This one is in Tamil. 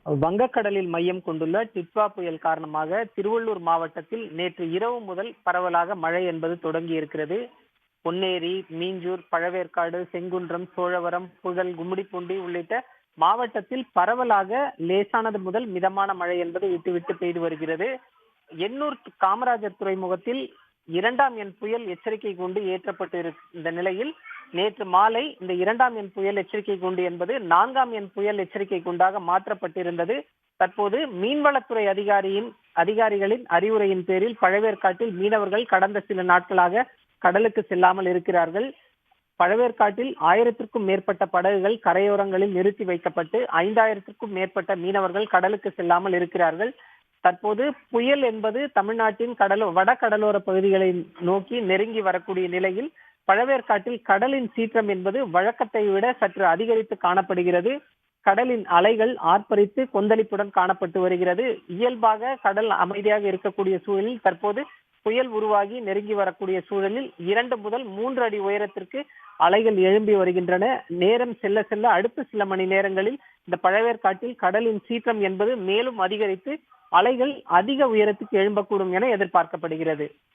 வங்கக்கடலில் மையம் கொண்டுள்ள டிட்வா புயல் காரணமாக திருவள்ளூர் மாவட்டத்தில் நேற்று இரவு முதல் பரவலாக மழை என்பது தொடங்கி இருக்கிறது. பொன்னேரி, மீஞ்சூர், பழவேற்காடு, செங்குன்றம், சோழவரம், புழல், கும்மிடிப்பூண்டி உள்ளிட்ட மாவட்டத்தில் பரவலாக லேசானது முதல் மிதமான மழை என்பது விட்டு விட்டு பெய்து வருகிறது. எண்ணூர் காமராஜர் துறைமுகத்தில் 2ஆம் எண் புயல் எச்சரிக்கை கூண்டு ஏற்றப்பட்டு இந்த நிலையில் நேற்று மாலை இந்த 2ஆம் எண் புயல் எச்சரிக்கை கூண்டு என்பது 4ஆம் எண் புயல் எச்சரிக்கை கூண்டாக மாற்றப்பட்டிருந்தது. தற்போது மீன்வளத்துறை அதிகாரிகளின் அறிவுரையின் பேரில் பழவேற்காட்டில் மீனவர்கள் கடந்த சில நாட்களாக கடலுக்கு செல்லாமல் இருக்கிறார்கள். பழவேற்காட்டில் 1000த்திற்கும் மேற்பட்ட படகுகள் கரையோரங்களில் நிறுத்தி வைக்கப்பட்டு 5000த்திற்கும் மேற்பட்ட மீனவர்கள் கடலுக்கு செல்லாமல் இருக்கிறார்கள். தற்போது புயல் என்பது தமிழ்நாட்டின் வட கடலோர பகுதிகளை நோக்கி நெருங்கி வரக்கூடிய நிலையில் பழவேற்காட்டில் கடலின் சீற்றம் என்பது வழக்கத்தை விட சற்று அதிகரித்து காணப்படுகிறது. கடலின் அலைகள் ஆர்ப்பரித்து கொந்தளிப்புடன் காணப்பட்டு வருகிறது. இயல்பாக கடல் அமைதியாக இருக்கக்கூடிய சூழலில் தற்போது புயல் உருவாகி நெருங்கி வரக்கூடிய சூழலில் 2 முதல் 3 அடி உயரத்திற்கு அலைகள் எழும்பி வருகின்றன. நேரம் செல்ல செல்ல அடுத்த சில மணி நேரங்களில் இந்த பழவேற்காட்டில் கடலின் சீற்றம் என்பது மேலும் அதிகரித்து அலைகள் அதிக உயரத்துக்கு எழும்பக்கூடும் என எதிர்பார்க்கப்படுகிறது.